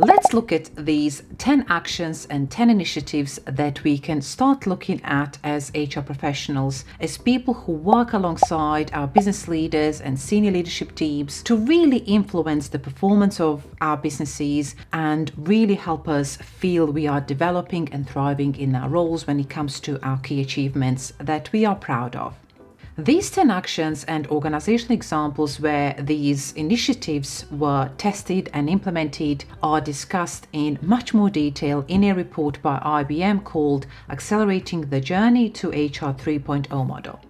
Let's look at these 10 actions and 10 initiatives that we can start looking at as HR professionals, as people who work alongside our business leaders and senior leadership teams to really influence the performance of our businesses and really help us feel we are developing and thriving in our roles when it comes to our key achievements that we are proud of. These 10 actions and organizational examples where these initiatives were tested and implemented are discussed in much more detail in a report by IBM called Accelerating the Journey to HR 3.0 Model.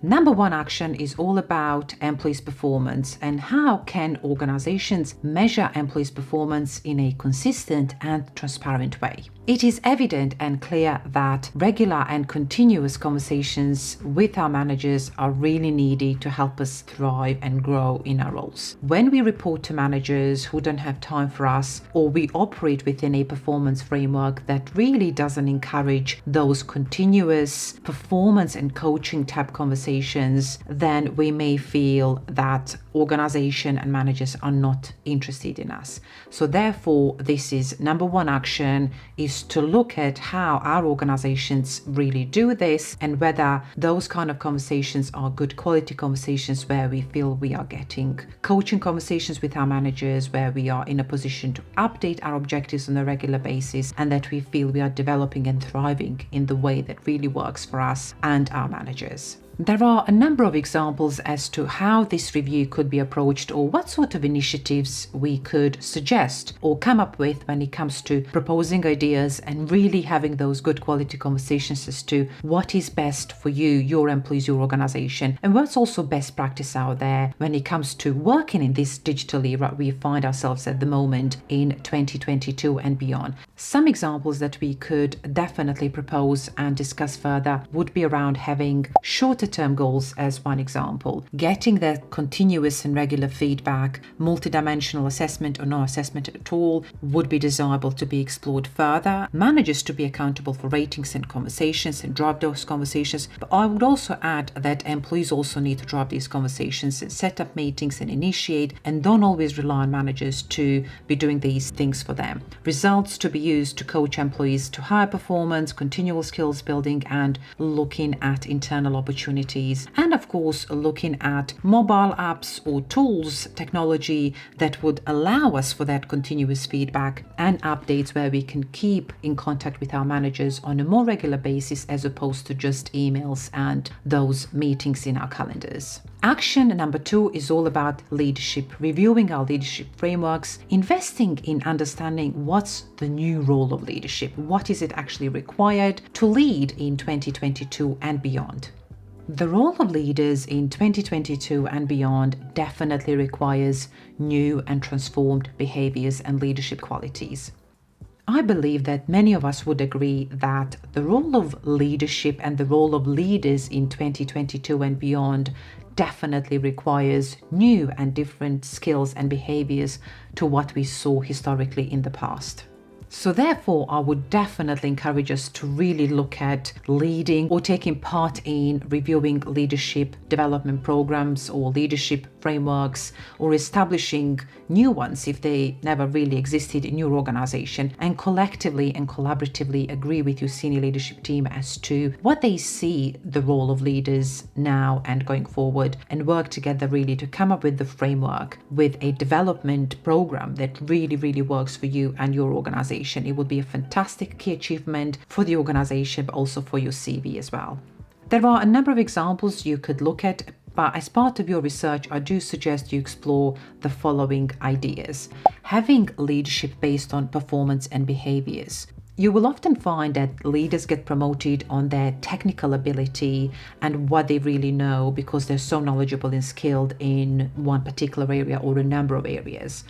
Number one action is all about employees' performance and how can organizations measure employees' performance in a consistent and transparent way. It is evident and clear that regular and continuous conversations with our managers are really needed to help us thrive and grow in our roles. When we report to managers who don't have time for us, or we operate within a performance framework that really doesn't encourage those continuous performance and coaching type conversations, then we may feel that organization and managers are not interested in us. So therefore, this is number one action, is to look at how our organizations really do this and whether those kind of conversations are good quality conversations where we feel we are getting coaching conversations with our managers, where we are in a position to update our objectives on a regular basis, and that we feel we are developing and thriving in the way that really works for us and our managers. There are a number of examples as to how this review could be approached or what sort of initiatives we could suggest or come up with when it comes to proposing ideas and really having those good quality conversations as to what is best for you, your employees, your organization, and what's also best practice out there when it comes to working in this digital era we find ourselves at the moment in 2022 and beyond. Some examples that we could definitely propose and discuss further would be around having shorter term goals as one example, getting that continuous and regular feedback, multidimensional assessment or no assessment at all would be desirable to be explored further, managers to be accountable for ratings and conversations and drive those conversations. But I would also add that employees also need to drive these conversations and set up meetings and initiate, and don't always rely on managers to be doing these things for them. Results to be used to coach employees to higher performance, continual skills building, and looking at internal opportunities. And of course, looking at mobile apps or tools, technology that would allow us for that continuous feedback and updates where we can keep in contact with our managers on a more regular basis as opposed to just emails and those meetings in our calendars. Action number 2 is all about leadership, reviewing our leadership frameworks, investing in understanding what's the new role of leadership, what is it actually required to lead in 2022 and beyond. The role of leaders in 2022 and beyond definitely requires new and transformed behaviors and leadership qualities. I believe that many of us would agree that the role of leadership and the role of leaders in 2022 and beyond definitely requires new and different skills and behaviors to what we saw historically in the past. So therefore, I would definitely encourage us to really look at leading or taking part in reviewing leadership development programs or leadership frameworks, or establishing new ones if they never really existed in your organization, and collectively and collaboratively agree with your senior leadership team as to what they see the role of leaders now and going forward, and work together really to come up with the framework with a development program that really works for you and your organization. It would be a fantastic key achievement for the organization, but also for your CV as well. There are a number of examples you could look at, but as part of your research, I do suggest you explore the following ideas. Having leadership based on performance and behaviors. You will often find that leaders get promoted on their technical ability and what they really know because they're so knowledgeable and skilled in one particular area or a number of areas.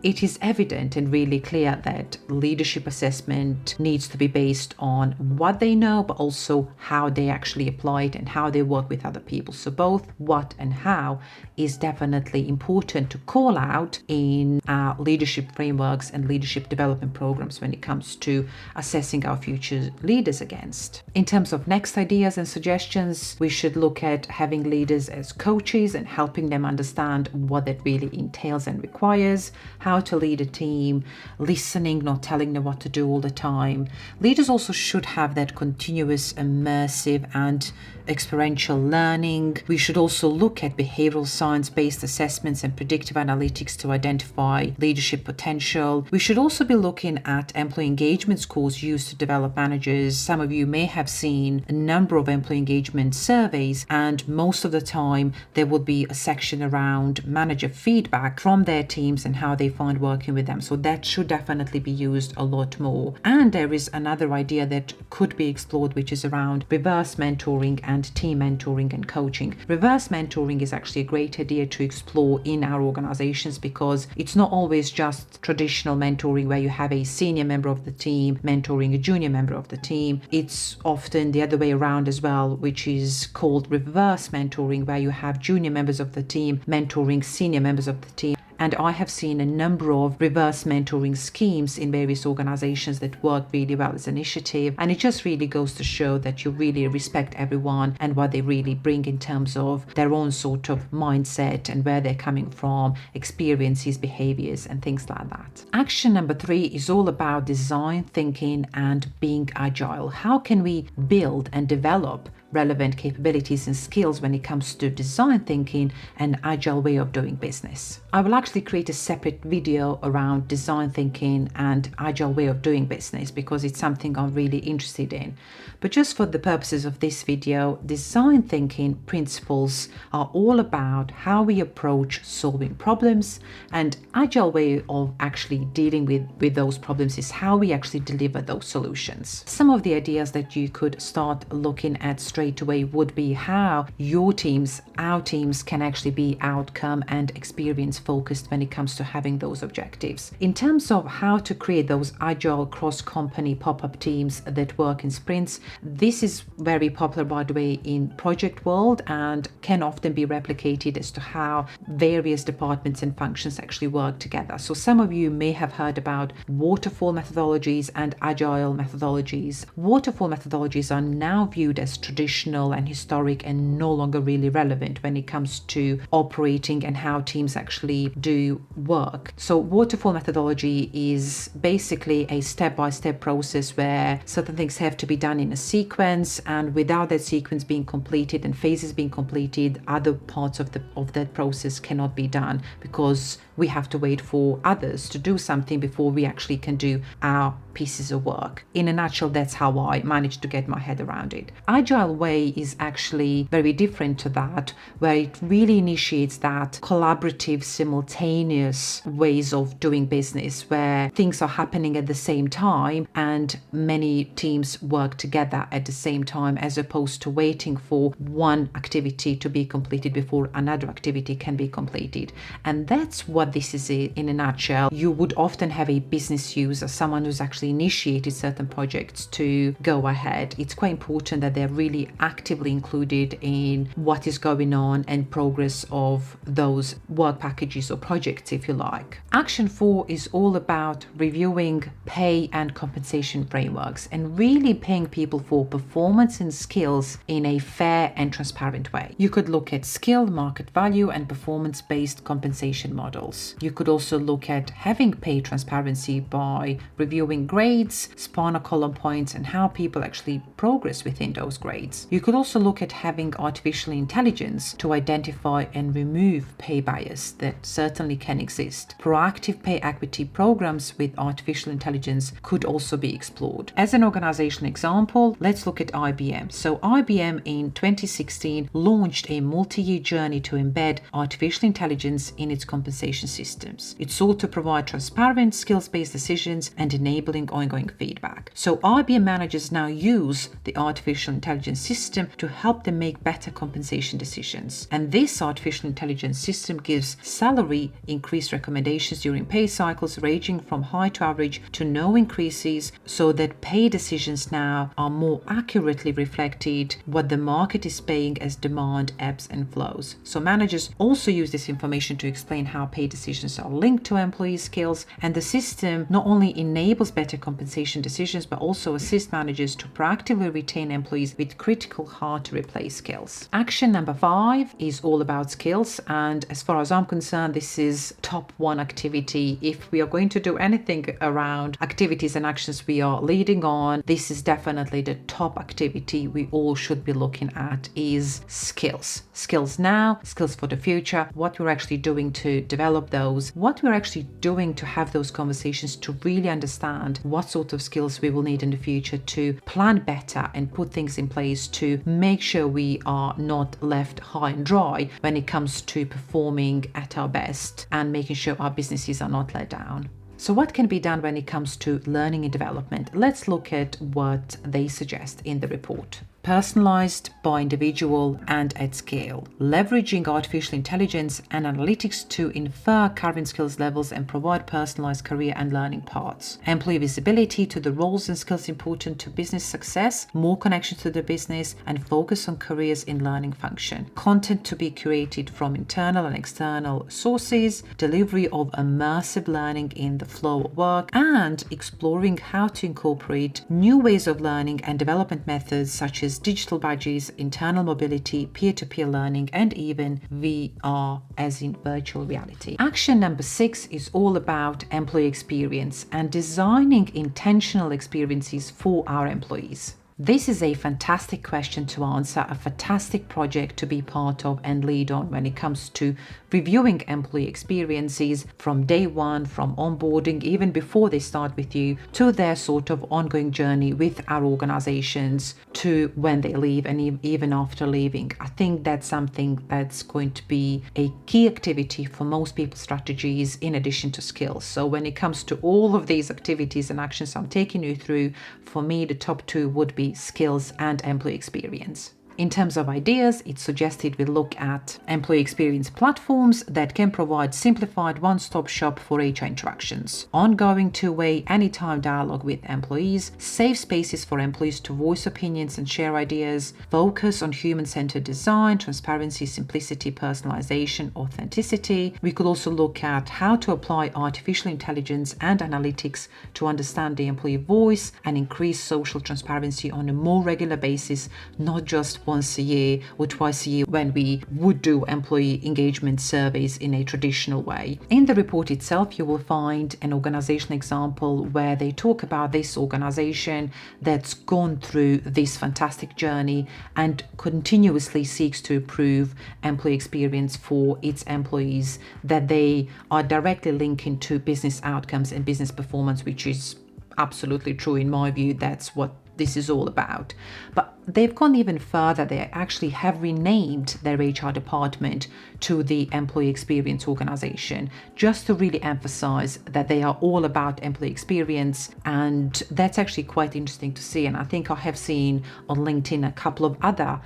It is evident and really clear that leadership assessment needs to be based on what they know, but also how they actually apply it and how they work with other people. So both what and how is definitely important to call out in our leadership frameworks and leadership development programs when it comes to assessing our future leaders against. In terms of next ideas and suggestions, we should look at having leaders as coaches and helping them understand what that really entails and requires, how how to lead a team, listening, not telling them what to do all the time. Leaders also should have that continuous, immersive and experiential learning. We should also look at behavioral science-based assessments and predictive analytics to identify leadership potential. We should also be looking at employee engagement scores used to develop managers. Some of you may have seen a number of employee engagement surveys, and most of the time there would be a section around manager feedback from their teams and how they find working with them. So that should definitely be used a lot more. And there is another idea that could be explored, which is around reverse mentoring and team mentoring and coaching. Reverse mentoring is actually a great idea to explore in our organizations, because it's not always just traditional mentoring where you have a senior member of the team mentoring a junior member of the team. It's often the other way around as well, which is called reverse mentoring, where you have junior members of the team mentoring senior members of the team. And I have seen a number of reverse mentoring schemes in various organizations that work really well as an initiative. And it just really goes to show that you really respect everyone and what they really bring in terms of their own sort of mindset and where they're coming from, experiences, behaviors, and things like that. Action number 3 is all about design thinking and being agile. How can we build and develop relevant capabilities and skills when it comes to design thinking and agile way of doing business? I will actually create a separate video around design thinking and agile way of doing business because it's something I'm really interested in. But just for the purposes of this video, design thinking principles are all about how we approach solving problems, and agile way of actually dealing with those problems is how we actually deliver those solutions. Some of the ideas that you could start looking at straight away would be how your teams, our teams, can actually be outcome and experience focused when it comes to having those objectives. In terms of how to create those agile cross-company pop-up teams that work in sprints, this is very popular, by the way, in project world and can often be replicated as to how various departments and functions actually work together. So some of you may have heard about waterfall methodologies and agile methodologies. Waterfall methodologies are now viewed as traditional and historic and no longer really relevant when it comes to operating and how teams actually do work. So waterfall methodology is basically a step-by-step process where certain things have to be done in a sequence, and without that sequence being completed and phases being completed, other parts of that process cannot be done because we have to wait for others to do something before we actually can do our pieces of work. In a nutshell, that's how I managed to get my head around it. Agile way is actually very different to that, where it really initiates that collaborative, simultaneous ways of doing business, where things are happening at the same time and many teams work together at the same time, as opposed to waiting for one activity to be completed before another activity can be completed. And that's what this is in a nutshell. You would often have a business user, someone who's actually initiated certain projects to go ahead. It's quite important that they're really actively included in what is going on and progress of those work packages or projects, if you like. Action 4 is all about reviewing pay and compensation frameworks and really paying people for performance and skills in a fair and transparent way. You could look at skill, market value, and performance-based compensation models. You could also look at having pay transparency by reviewing grades, spanner column points, and how people actually progress within those grades. You could also look at having artificial intelligence to identify and remove pay bias that certainly can exist. Proactive pay equity programs with artificial intelligence could also be explored. As an organizational example, let's look at IBM. So IBM in 2016 launched a multi-year journey to embed artificial intelligence in its compensation systems. It sought to provide transparent, skills-based decisions and enabling ongoing feedback. So IBM managers now use the artificial intelligence system to help them make better compensation decisions. And this artificial intelligence system gives salary increase recommendations during pay cycles ranging from high to average to no increases, so that pay decisions now are more accurately reflected what the market is paying as demand ebbs and flows. So managers also use this information to explain how pay decisions are linked to employee skills, and the system not only enables better better compensation decisions, but also assist managers to proactively retain employees with critical hard to replace skills. Action number 5 is all about skills, and as far as I'm concerned, this is top 1 activity. If we are going to do anything around activities and actions we are leading on, this is definitely the top activity we all should be looking at, is skills. Skills now, skills for the future, what we're actually doing to develop those, what we're actually doing to have those conversations, to really understand what sort of skills we will need in the future to plan better and put things in place to make sure we are not left high and dry when it comes to performing at our best and making sure our businesses are not let down. So what can be done when it comes to learning and development? Let's look at what they suggest in the report. Personalized by individual and at scale, leveraging artificial intelligence and analytics to infer current skills levels and provide personalized career and learning paths. Employee visibility to the roles and skills important to business success, more connection to the business, and focus on careers in learning function. Content to be curated from internal and external sources, delivery of immersive learning in the flow of work, and exploring how to incorporate new ways of learning and development methods such as digital badges, internal mobility, peer-to-peer learning, and even VR, as in virtual reality. Action number 6 is all about employee experience and designing intentional experiences for our employees. This is a fantastic question to answer, a fantastic project to be part of and lead on when it comes to reviewing employee experiences from day one, from onboarding, even before they start with you, to their sort of ongoing journey with our organizations, to when they leave and even after leaving. I think that's something that's going to be a key activity for most people's strategies in addition to skills. So when it comes to all of these activities and actions I'm taking you through, for me, the top 2 would be skills and employee experience. In terms of ideas, it's suggested we look at employee experience platforms that can provide simplified one-stop shop for HR interactions, ongoing two-way, anytime dialogue with employees, safe spaces for employees to voice opinions and share ideas, focus on human-centered design, transparency, simplicity, personalization, authenticity. We could also look at how to apply artificial intelligence and analytics to understand the employee voice and increase social transparency on a more regular basis, not just once a year or twice a year when we would do employee engagement surveys in a traditional way. In the report itself, you will find an organizational example where they talk about this organization that's gone through this fantastic journey and continuously seeks to improve employee experience for its employees, that they are directly linking to business outcomes and business performance, which is absolutely true in my view. That's what this is all about. But they've gone even further. They actually have renamed their HR department to the Employee Experience Organization, just to really emphasize that they are all about employee experience. And that's actually quite interesting to see. And I think I have seen on LinkedIn a couple of other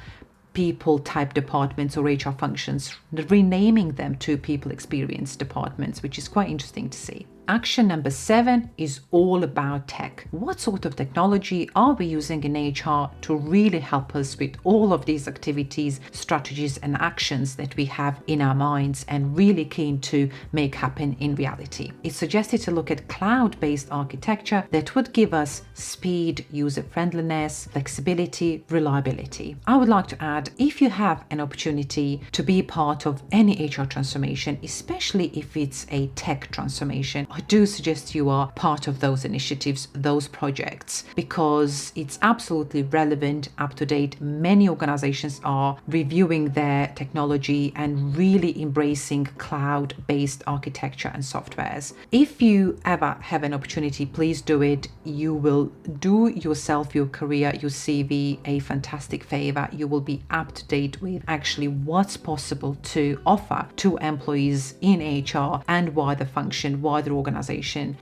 people type departments or HR functions renaming them to people experience departments, which is quite interesting to see. Action number 7 is all about tech. What sort of technology are we using in HR to really help us with all of these activities, strategies, and actions that we have in our minds and really keen to make happen in reality? It's suggested to look at cloud-based architecture that would give us speed, user-friendliness, flexibility, reliability. I would like to add, if you have an opportunity to be part of any HR transformation, especially if it's a tech transformation, I do suggest you are part of those initiatives, those projects, because it's absolutely relevant, up to date. Many organizations are reviewing their technology and really embracing cloud-based architecture and softwares. If you ever have an opportunity, please do it. You will do yourself, your career, your CV a fantastic favor. You will be up to date with actually what's possible to offer to employees in HR and wider function, wider organization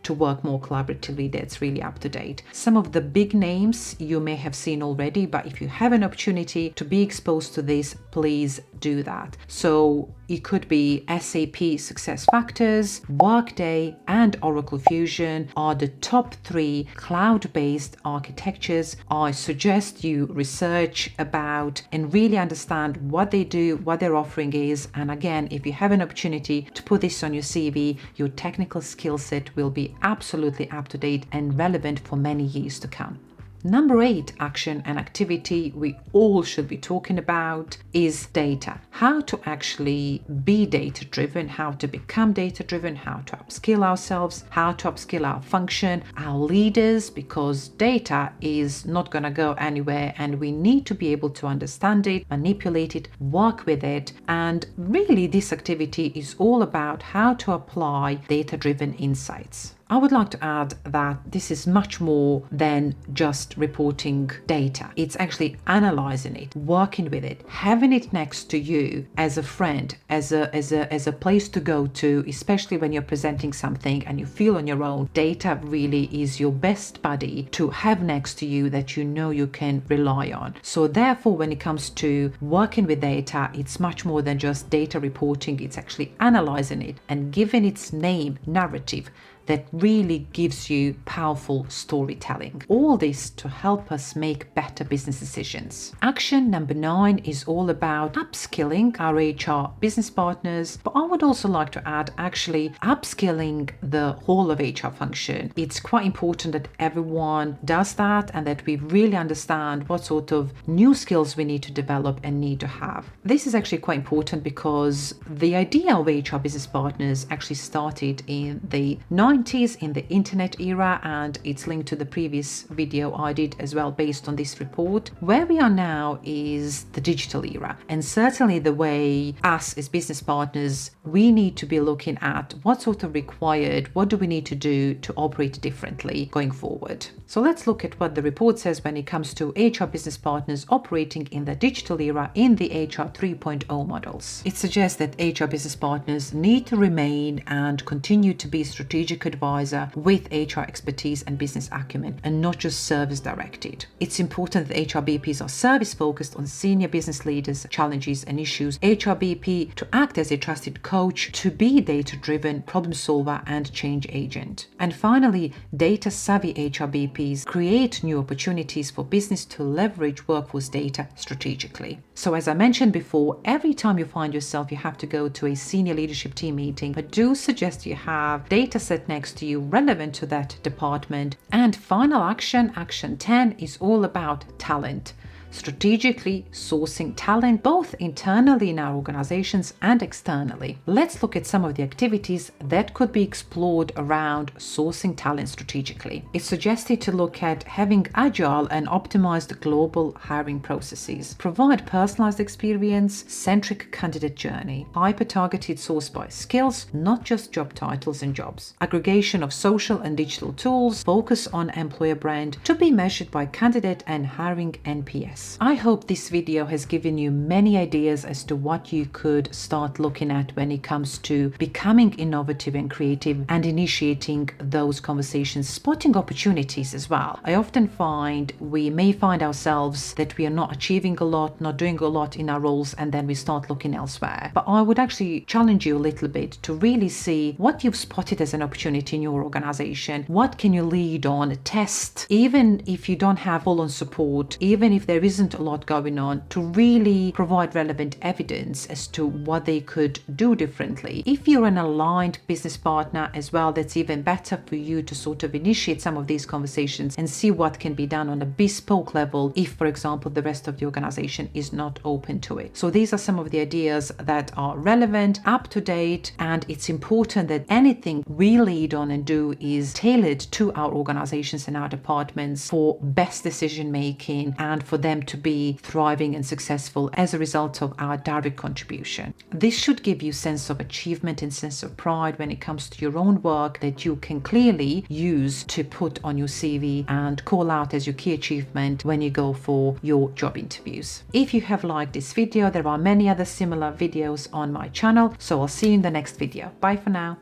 to work more collaboratively. That's really up to date. Some of the big names you may have seen already, but if you have an opportunity to be exposed to this, please do that. So it could be SAP SuccessFactors, Workday, and Oracle Fusion are the top 3 cloud-based architectures I suggest you research about and really understand what they do, what their offering is. And again, if you have an opportunity to put this on your CV, your technical skills skill set will be absolutely up to date and relevant for many years to come. Number 8 action and activity we all should be talking about is data. How to actually be data driven, how to become data driven, how to upskill ourselves, how to upskill our function, our leaders, because data is not going to go anywhere and we need to be able to understand it, manipulate it, work with it. And really this activity is all about how to apply data driven insights. I would like to add that this is much more than just reporting data. It's actually analyzing it, working with it, having it next to you as a friend, as a place to go to, especially when you're presenting something and you feel on your own. Data really is your best buddy to have next to you that you know you can rely on. So therefore, when it comes to working with data, it's much more than just data reporting. It's actually analyzing it and giving its name, narrative, that really gives you powerful storytelling. All this to help us make better business decisions. Action number 9 is all about upskilling our HR business partners, but I would also like to add actually upskilling the whole of HR function. It's quite important that everyone does that and that we really understand what sort of new skills we need to develop and need to have. This is actually quite important because the idea of HR business partners actually started in the 90s in the internet era, and it's linked to the previous video I did as well based on this report. Where we are now is the digital era, and certainly the way us as business partners, we need to be looking at what sort of required, what do we need to do to operate differently going forward. So let's look at what the report says when it comes to HR business partners operating in the digital era in the HR 3.0 models. It suggests that HR business partners need to remain and continue to be strategic advisor with HR expertise and business acumen, and not just service directed. It's important that HR BPs are service focused on senior business leaders, challenges and issues. HR BP to act as a trusted coach, to be data driven, problem solver and change agent. And finally, data savvy HR BPs create new opportunities for business to leverage workforce data strategically. So as I mentioned before, every time you find yourself you have to go to a senior leadership team meeting, I do suggest you have data set next to you relevant to that department. And final action, action 10, is all about talent. Strategically sourcing talent both internally in our organizations and externally. Let's look at some of the activities that could be explored around sourcing talent strategically. It's suggested to look at having agile and optimized global hiring processes, provide personalized experience, centric candidate journey, hyper-targeted source by skills, not just job titles and jobs, aggregation of social and digital tools, focus on employer brand to be measured by candidate and hiring NPS. I hope this video has given you many ideas as to what you could start looking at when it comes to becoming innovative and creative and initiating those conversations, spotting opportunities as well. I often find we may find ourselves that we are not achieving a lot, not doing a lot in our roles, and then we start looking elsewhere. But I would actually challenge you a little bit to really see what you've spotted as an opportunity in your organization. What can you lead on, test, even if you don't have full-on support, even if there isn't a lot going on, to really provide relevant evidence as to what they could do differently. If you're an aligned business partner as well, that's even better for you to sort of initiate some of these conversations and see what can be done on a bespoke level if, for example, the rest of the organization is not open to it. So these are some of the ideas that are relevant, up to date, and it's important that anything we lead on and do is tailored to our organizations and our departments for best decision making and for them to be thriving and successful as a result of our direct contribution. This should give you sense of achievement and sense of pride when it comes to your own work that you can clearly use to put on your CV and call out as your key achievement when you go for your job interviews. If you have liked this video, there are many other similar videos on my channel, so I'll see you in the next video. Bye for now.